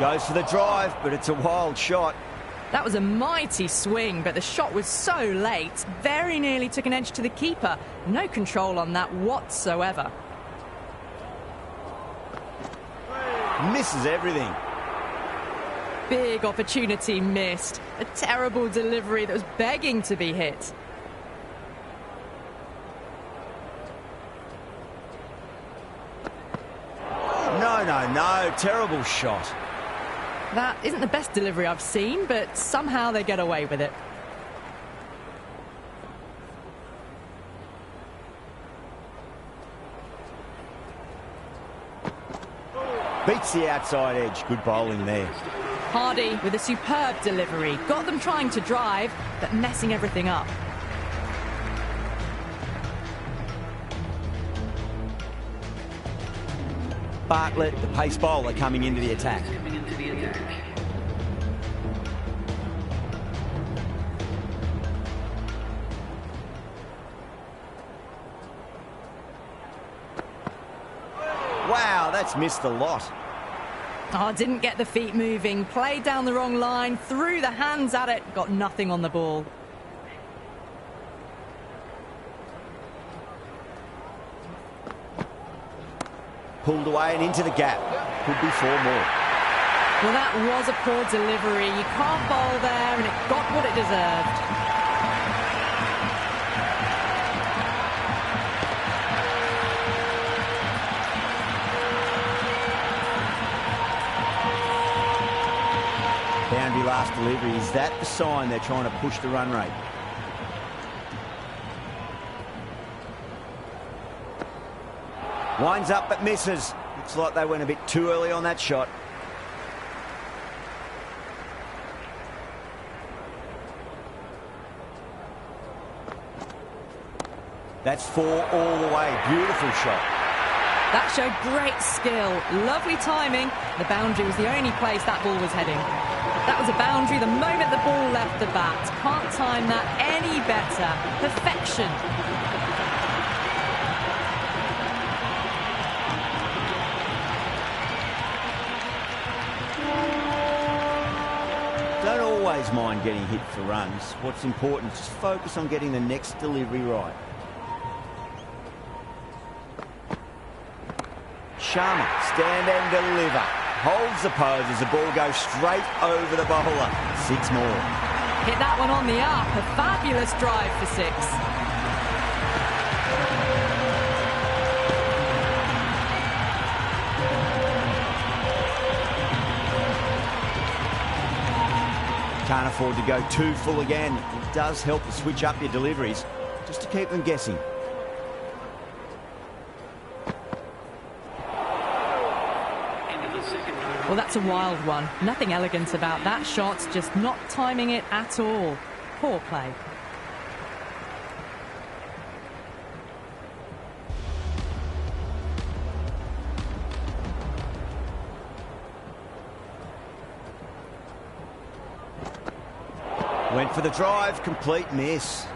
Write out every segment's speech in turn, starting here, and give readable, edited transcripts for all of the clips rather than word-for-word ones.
Goes for the drive, but it's a wild shot. That was a mighty swing, but the shot was so late. Very nearly took an edge to the keeper. No control on that whatsoever. Misses everything. Big opportunity missed. A terrible delivery that was begging to be hit. No. Terrible shot. That isn't the best delivery I've seen, but somehow they get away with it. Beats the outside edge. Good bowling there. Hardy with a superb delivery. Got them trying to drive, but messing everything up. Bartlett, the pace bowler, coming into the attack. Wow, that's missed a lot. Oh, didn't get the feet moving. Played down the wrong line, threw the hands at it, got nothing on the ball. Pulled away and into the gap. Could be 4 more. Well, that was a poor delivery. You can't bowl there, and it got what it deserved. Boundary last delivery. Is that the sign they're trying to push the run rate? Winds up but misses. Looks like they went a bit too early on that shot. That's 4 all the way. Beautiful shot. That showed great skill. Lovely timing. The boundary was the only place that ball was heading. That was a boundary the moment the ball left the bat. Can't time that any better. Perfection. Don't always mind getting hit for runs. What's important is just focus on getting the next delivery right. Sharma, stand and deliver. Holds the pose as the ball goes straight over the bowler. 6 more. Hit that one on the up. A fabulous drive for 6. Can't afford to go too full again. It does help to switch up your deliveries, just to keep them guessing. Well, that's a wild one. Nothing elegant about that shot, just not timing it at all. Poor play. Went for the drive, complete miss.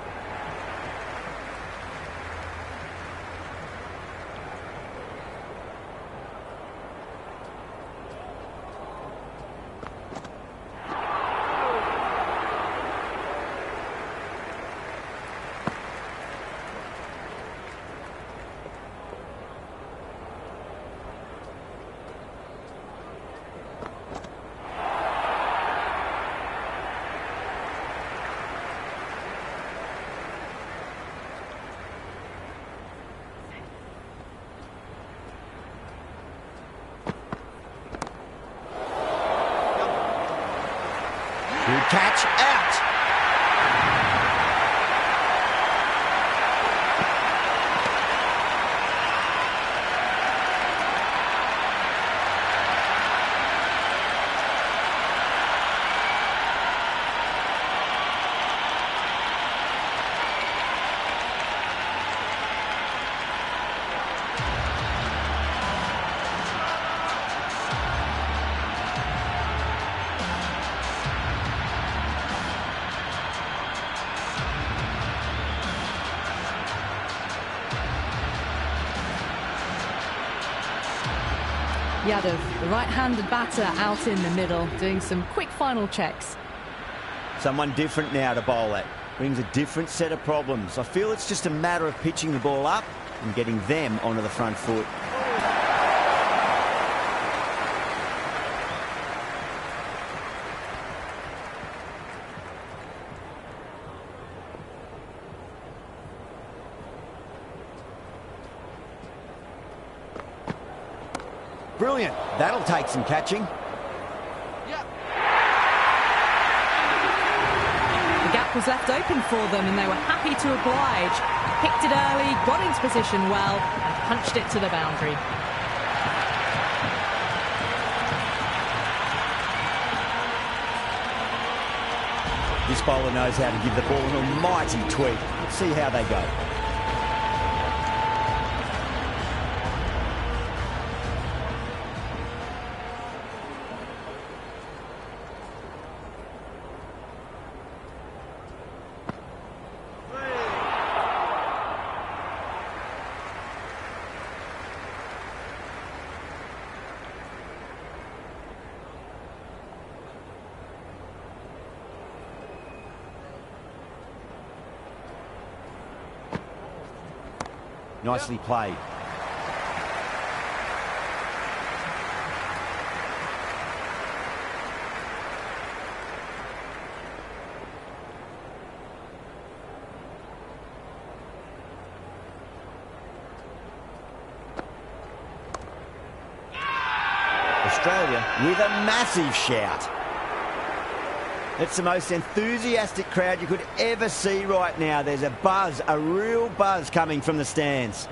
Good catch, out. Yadav, the right-handed batter, out in the middle, doing some quick final checks. Someone different now to bowl at. Brings a different set of problems. I feel it's just a matter of pitching the ball up and getting them onto the front foot. Brilliant. That'll take some catching. Yep. The gap was left open for them and they were happy to oblige. Picked it early, got into position well and punched it to the boundary. This bowler knows how to give the ball an almighty tweak. Let's see how they go. Nicely played. Australia with a massive shout. It's the most enthusiastic crowd you could ever see right now. There's a buzz, a real buzz coming from the stands.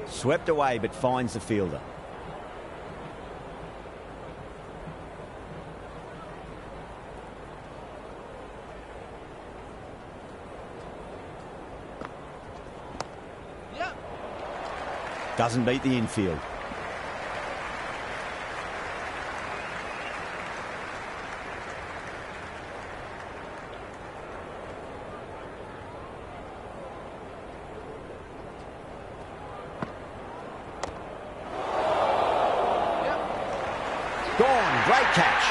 Swept away but finds the fielder. Doesn't beat the infield. Gone. Great catch.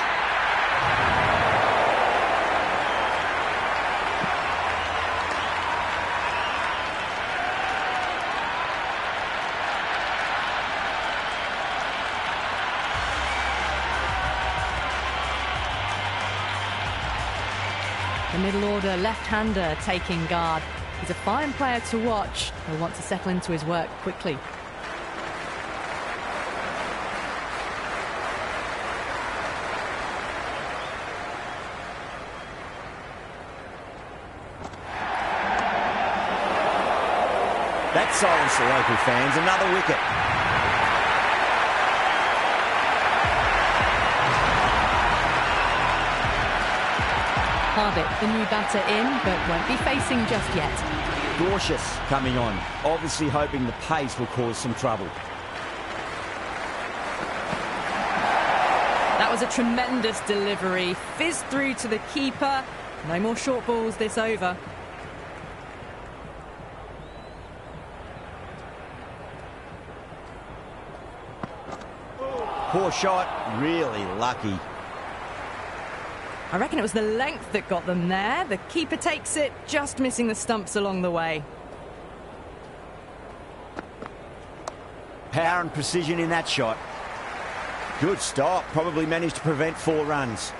The middle order left-hander taking guard. He's a fine player to watch. He'll want to settle into his work quickly. That silenced the local fans. Another wicket. Hardik, the new batter in, but won't be facing just yet. Cautious coming on. Obviously hoping the pace will cause some trouble. That was a tremendous delivery. Fizzed through to the keeper. No more short balls this over. Poor shot, really lucky. I reckon it was the length that got them there. The keeper takes it, just missing the stumps along the way. Power and precision in that shot. Good stop, probably managed to prevent 4 runs.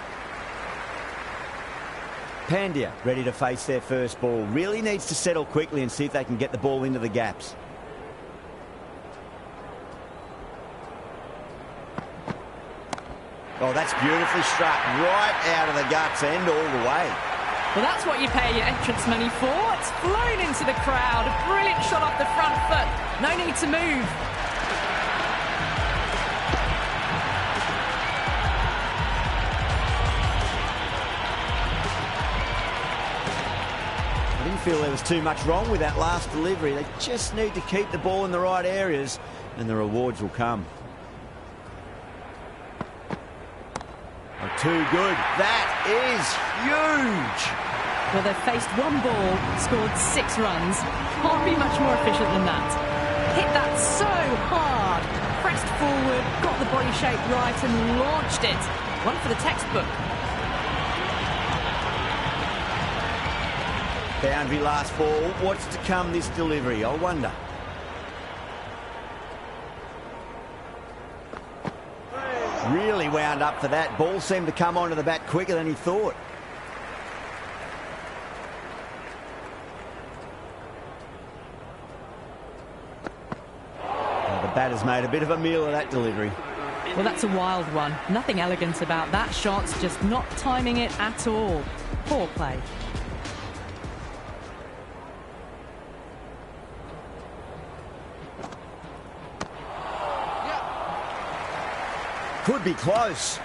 Pandya ready to face their first ball. Really needs to settle quickly and see if they can get the ball into the gaps. Oh, that's beautifully struck right out of the guts and all the way. Well, that's what you pay your entrance money for. It's flown into the crowd. A brilliant shot off the front foot. No need to move. I didn't feel there was too much wrong with that last delivery. They just need to keep the ball in the right areas and the rewards will come. Too good. That is huge. Well, they've faced 1 ball, scored 6 runs. Can't be much more efficient than that. hit that so hard. Pressed forward, got the body shape right and launched it. One for the textbook. Boundary last ball. What's to come this delivery? I wonder. Really wound up for that. Ball seemed to come onto the bat quicker than he thought. The batter's made a bit of a meal of that delivery. Well, that's a wild one. Nothing elegant about that shot, just not timing it at all. Poor play. Could be close.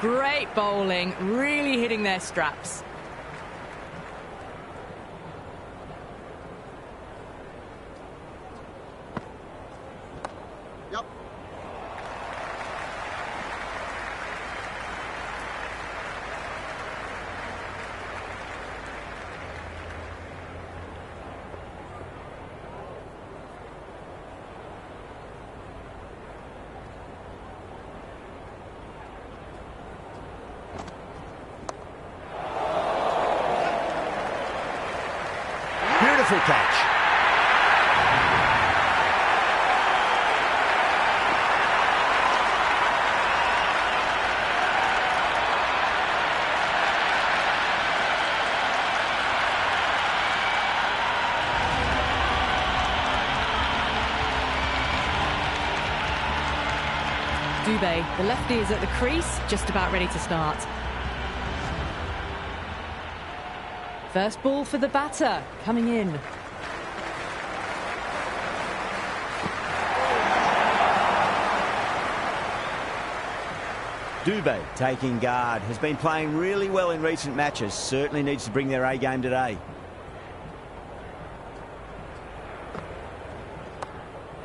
Great bowling, really hitting their straps. Yep. Beautiful catch. Dubé, the lefty, is at the crease, just about ready to start. First ball for the batter, coming in. Dubé taking guard, has been playing really well in recent matches, certainly needs to bring their A game today.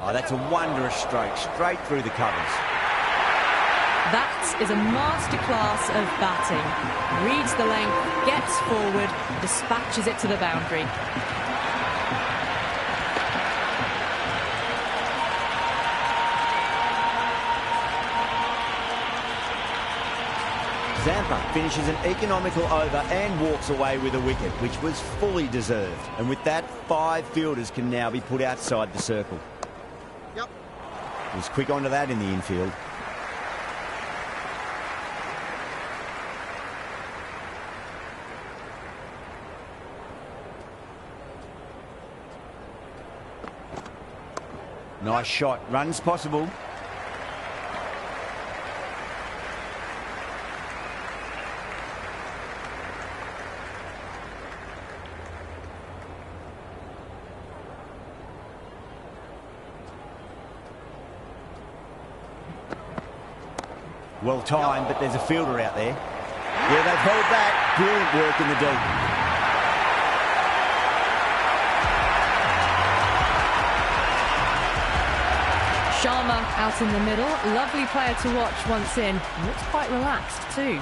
Oh, that's a wondrous stroke, straight through the covers. That is a masterclass of batting. Reads the length, gets forward, dispatches it to the boundary. Zampa finishes an economical over and walks away with a wicket, which was fully deserved. And with that, 5 fielders can now be put outside the circle. Yep. He was quick onto that in the infield. Nice shot. Runs possible. Well timed, but there's a fielder out there. Yeah, they've held that. Brilliant work in the deep. Sharma out in the middle. Lovely player to watch once in. Looks quite relaxed too.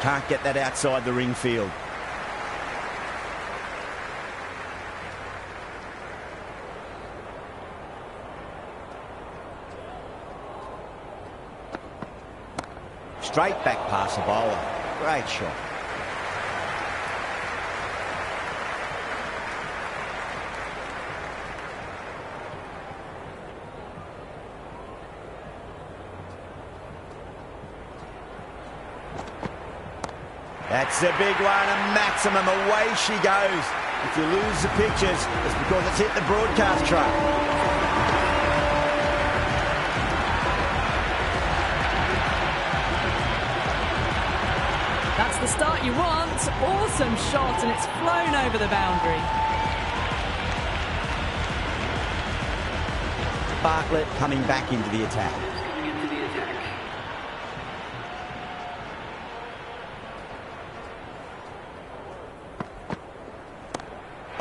Can't get that outside the ring field. Straight back past the bowler. Great shot. That's a big one, a maximum. Away she goes. If you lose the pictures, it's because it's hit the broadcast truck. That's the start you want. Awesome shot, and it's flown over the boundary. Bartlett coming back into the attack.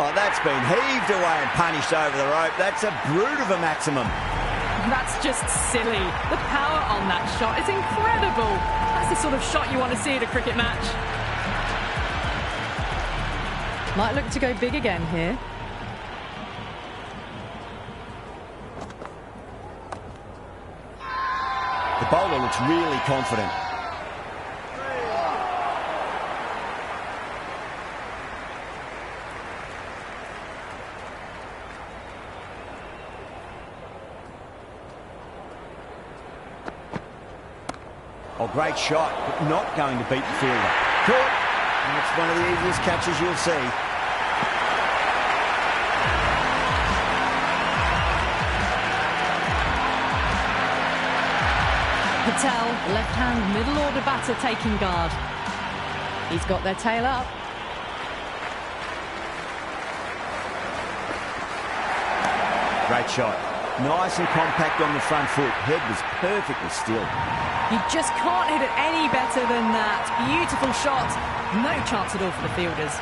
Oh, that's been heaved away and punished over the rope. That's a brute of a maximum. That's just silly. The power on that shot is incredible. That's the sort of shot you want to see at a cricket match. Might look to go big again here. The bowler looks really confident. Oh, great shot, but not going to beat the fielder. Caught. And it's one of the easiest catches you'll see. Patel, left-hand middle order batter taking guard. He's got their tail up. Great shot. Nice and compact on the front foot. Head was perfectly still. You just can't hit it any better than that. Beautiful shot. No chance at all for the fielders.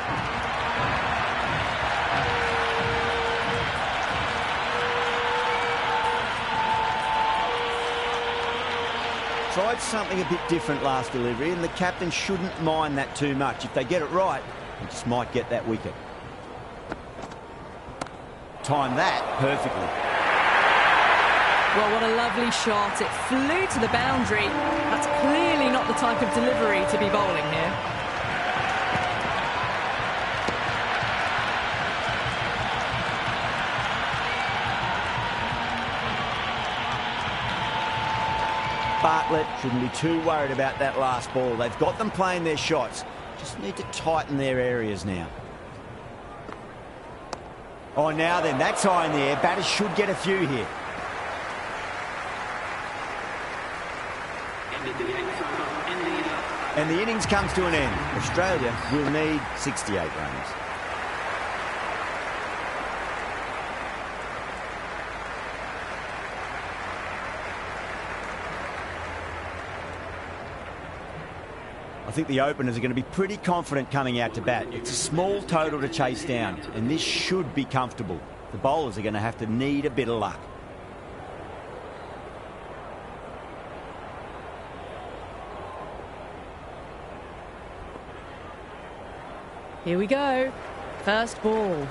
Tried something a bit different last delivery, and the captain shouldn't mind that too much. If they get it right, they just might get that wicket. Time that perfectly. Well, what a lovely shot. It flew to the boundary. That's clearly not the type of delivery to be bowling here. Bartlett shouldn't be too worried about that last ball. They've got them playing their shots. Just need to tighten their areas now. Oh, now then, that's high in the air. Batters should get a few here. And the innings comes to an end. Australia will need 68 runs. I think the openers are going to be pretty confident coming out to bat. It's a small total to chase down, and this should be comfortable. The bowlers are going to have to need a bit of luck. Here we go. First ball.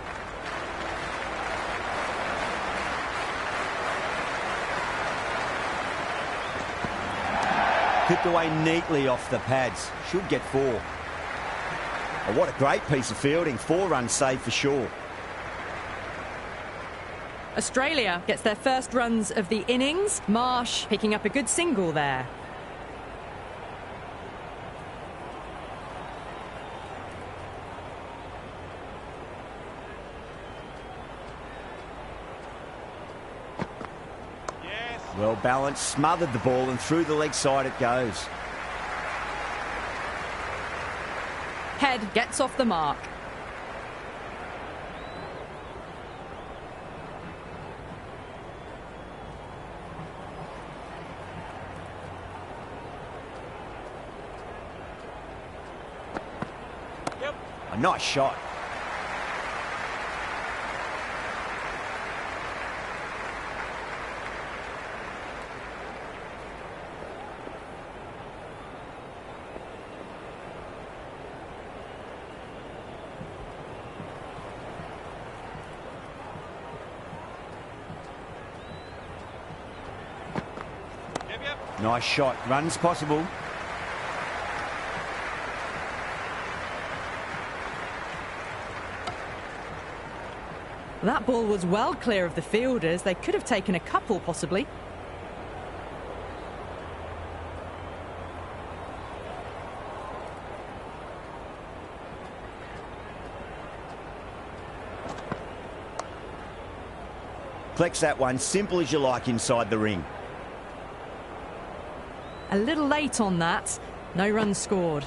Clipped away neatly off the pads. Should get 4. Oh, what a great piece of fielding. 4 runs saved for sure. Australia gets their first runs of the innings. Marsh picking up a good single there. Well balanced, smothered the ball, and through the leg side it goes. Head gets off the mark. Yep. A nice shot. Nice shot. Runs possible. That ball was well clear of the fielders. They could have taken a couple, possibly. Flex that one, simple as you like inside the ring. A little late on that. No runs scored.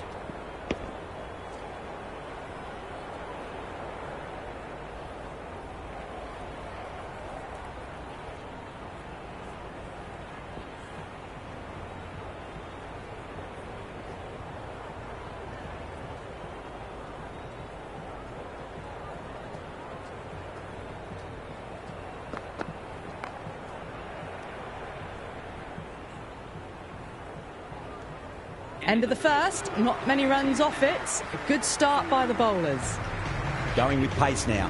End of the first, not many runs off it. A good start by the bowlers. Going with pace now.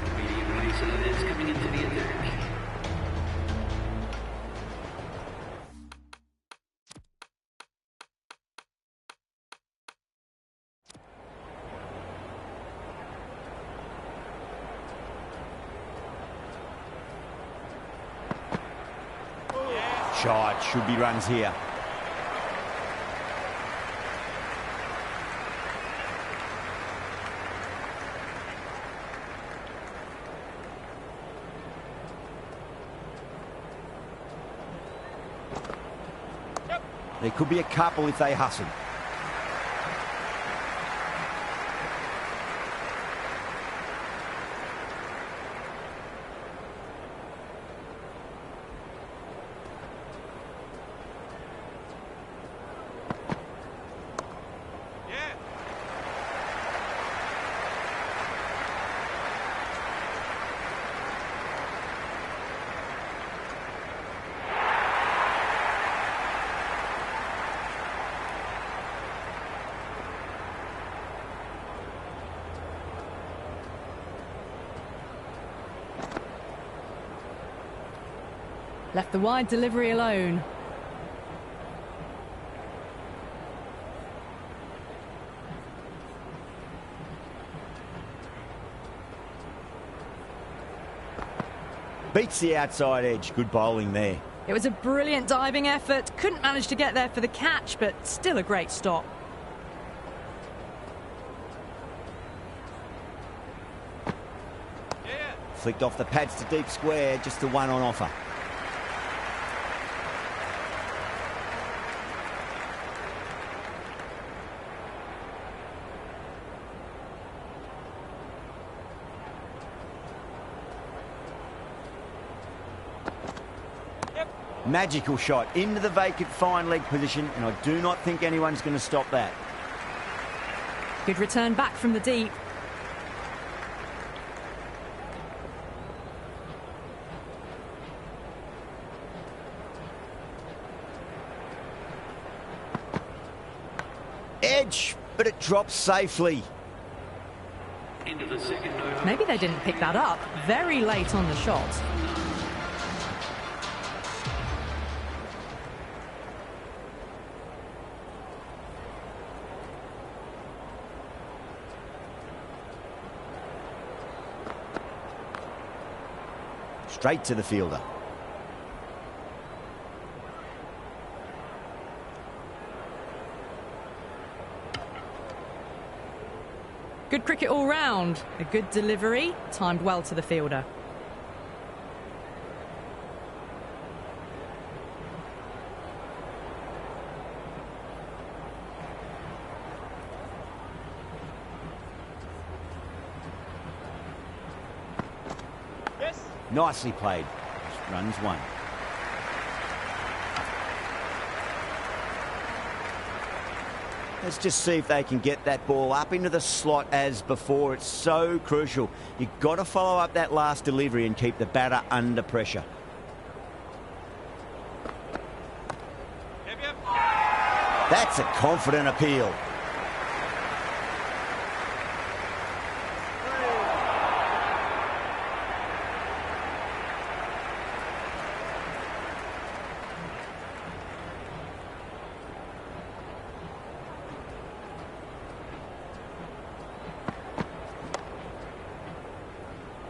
Shot, should be runs here. There could be a couple if they hustle. Left the wide delivery alone. Beats the outside edge. Good bowling there. It was a brilliant diving effort. Couldn't manage to get there for the catch, but still a great stop. Flicked off the pads to deep square, just the one on offer. Magical shot into the vacant fine leg position, and I do not think anyone's going to stop that. Good return back from the deep. Edge, but it drops safely. Maybe they didn't pick that up. Very late on the shot. Straight to the fielder. Good cricket all round. A good delivery, timed well to the fielder. Nicely played. Runs one. Let's just see if they can get that ball up into the slot as before. It's so crucial. You've got to follow up that last delivery and keep the batter under pressure. That's a confident appeal.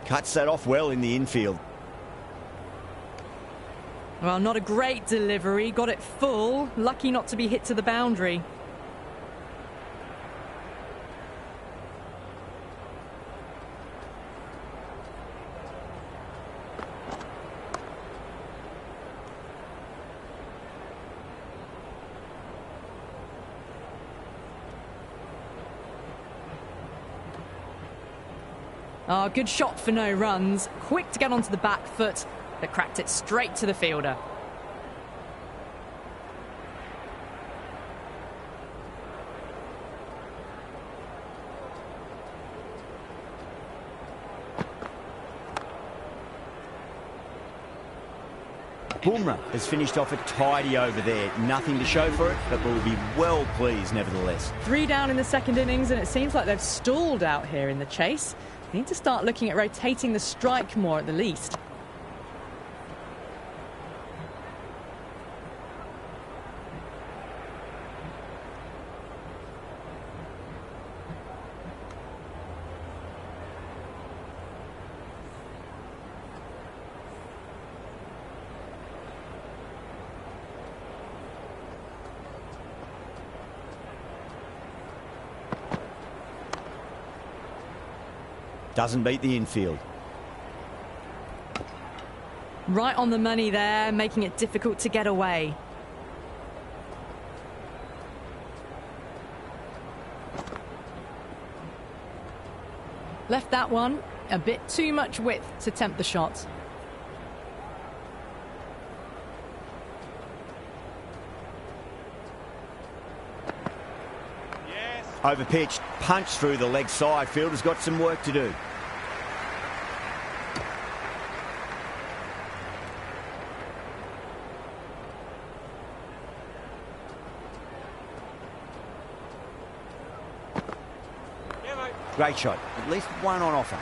Cuts that off well in the infield. Well, not a great delivery. Got it full. Lucky not to be hit to the boundary. Oh, good shot for no runs. Quick to get onto the back foot, but cracked it straight to the fielder. Bumrah has finished off a tidy over there. Nothing to show for it, but will be well pleased nevertheless. 3 down in the second innings, and it seems like they've stalled out here in the chase. They need to start looking at rotating the strike more at the least. Doesn't beat the infield. Right on the money there, making it difficult to get away. Left that one a bit too much width to tempt the shot. Overpitched, punched through the leg side. Fielder's got some work to do. Great shot. At least one on offer.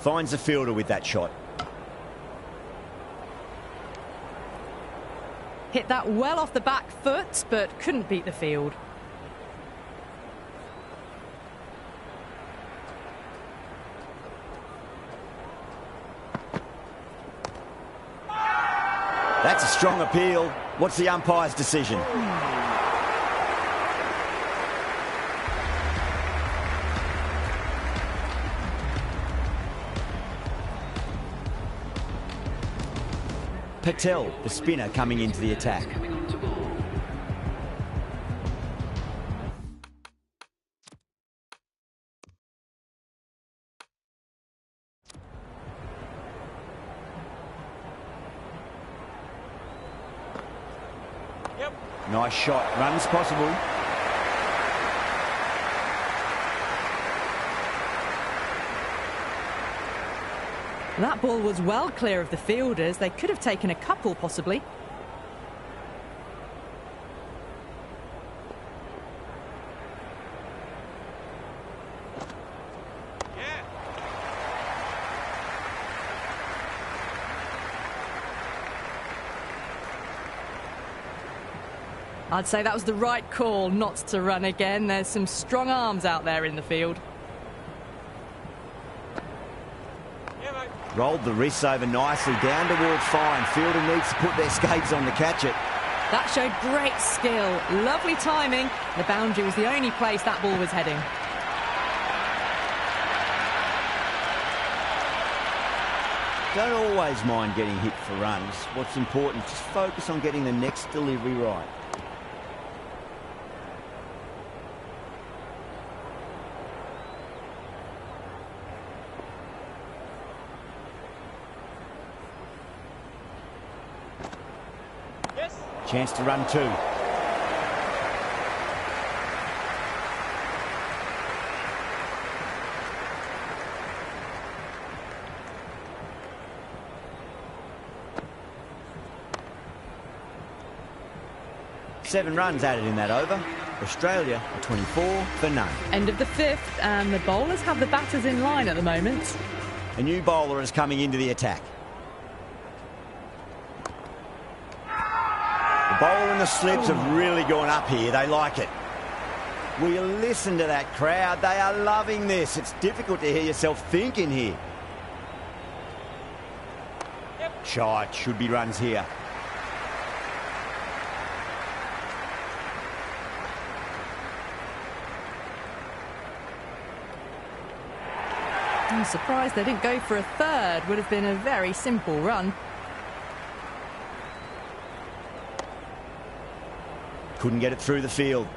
Finds the fielder with that shot. Hit that well off the back foot, but couldn't beat the field. That's a strong appeal. What's the umpire's decision? Patel, the spinner, coming into the attack. Nice shot. Runs possible. That ball was well clear of the fielders. They could have taken a couple, possibly. I'd say that was the right call not to run again. There's some strong arms out there in the field. Rolled the wrists over nicely, down towards fine. Fielder needs to put their skates on to catch it. That showed great skill. Lovely timing. The boundary was the only place that ball was heading. Don't always mind getting hit for runs. What's important, just focus on getting the next delivery right. Chance to run two. Seven runs added in that over. Australia are 24 for none. End of the fifth, and the bowlers have the batters in line at the moment. A new bowler is coming into the attack. The bowl and the slips have really gone up here. They like it. Will you listen to that crowd? They are loving this. It's difficult to hear yourself thinking here. Shot. Should be runs here. I'm surprised they didn't go for a third. Would have been a very simple run. Couldn't get it through the field.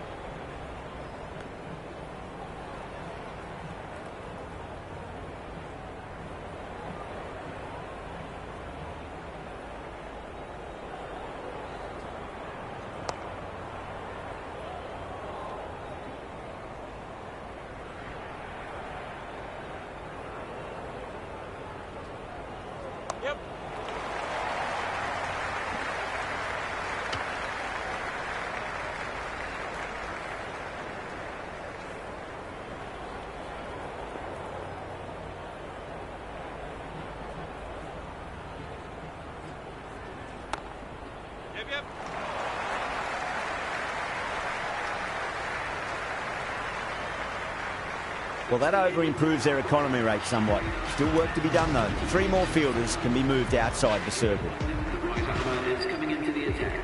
Well, that over improves their economy rate somewhat. Still work to be done, though. 3 more fielders can be moved outside the circle. Coming into the attack.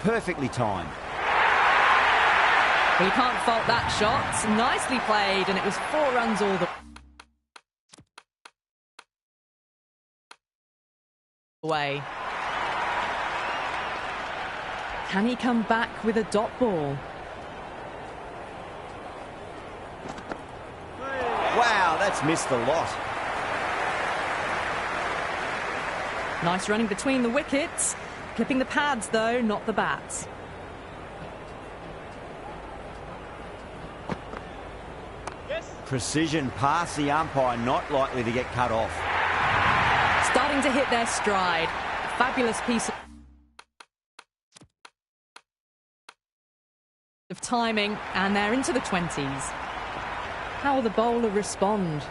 Perfectly timed. Well, you can't fault that shot. Nicely played, and it was 4 runs all the way. Can he come back with a dot ball? Wow, that's missed the lot. Nice running between the wickets. Clipping the pads, though, not the bats. Precision past the umpire, not likely to get cut off. Starting to hit their stride. Fabulous piece of timing, and they're into the 20s. How will the bowler respond?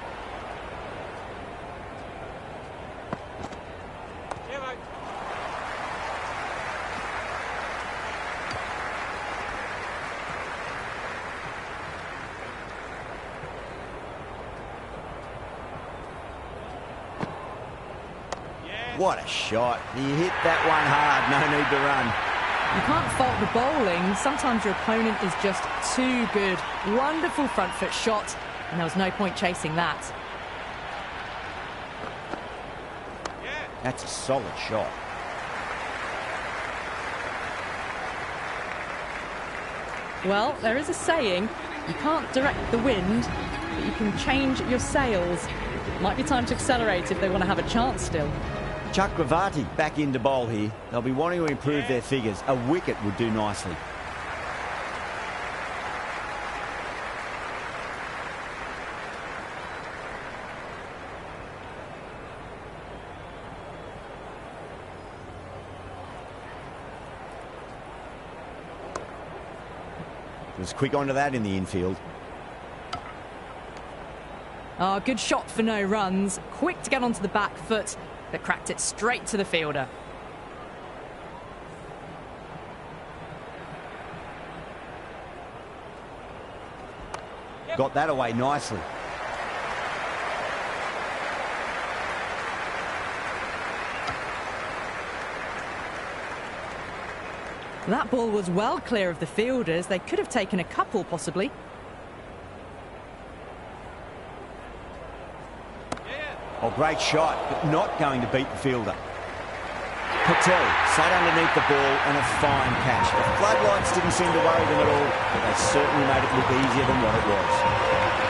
What a shot. He hit that one hard, no need to run. You can't fault the bowling. Sometimes your opponent is just too good. Wonderful front foot shot, and there was no point chasing that. That's a solid shot. Well, there is a saying, you can't direct the wind, but you can change your sails. Might be time to accelerate if they want to have a chance still. Chakravarti back into bowl here. They'll be wanting to improve their figures. A wicket would do nicely. Was quick onto that in the infield. Oh, good shot for no runs. Quick to get onto the back foot, but cracked it straight to the fielder. Got that away nicely. That ball was well clear of the fielders. They could have taken a couple, possibly. Oh, great shot, but not going to beat the fielder. Patel sat underneath the ball and a fine catch. The floodlights didn't seem to worry them at all, but they certainly made it look easier than what it was.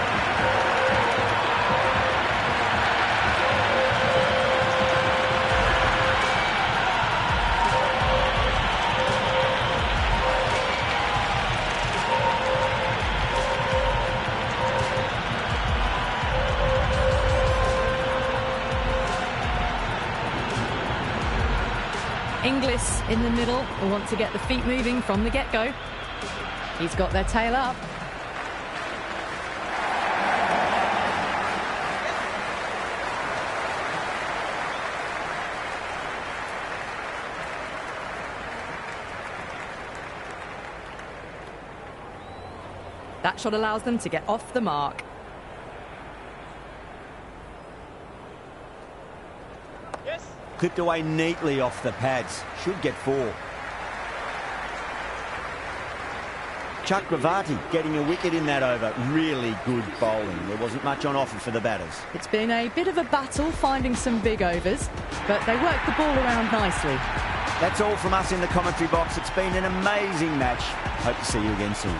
Inglis in the middle will want to get the feet moving from the get-go. He's got their tail up. That shot allows them to get off the mark. Clipped away neatly off the pads. Should get 4. Chakravarti getting a wicket in that over. Really good bowling. There wasn't much on offer for the batters. It's been a bit of a battle finding some big overs, but they worked the ball around nicely. That's all from us in the commentary box. It's been an amazing match. Hope to see you again soon.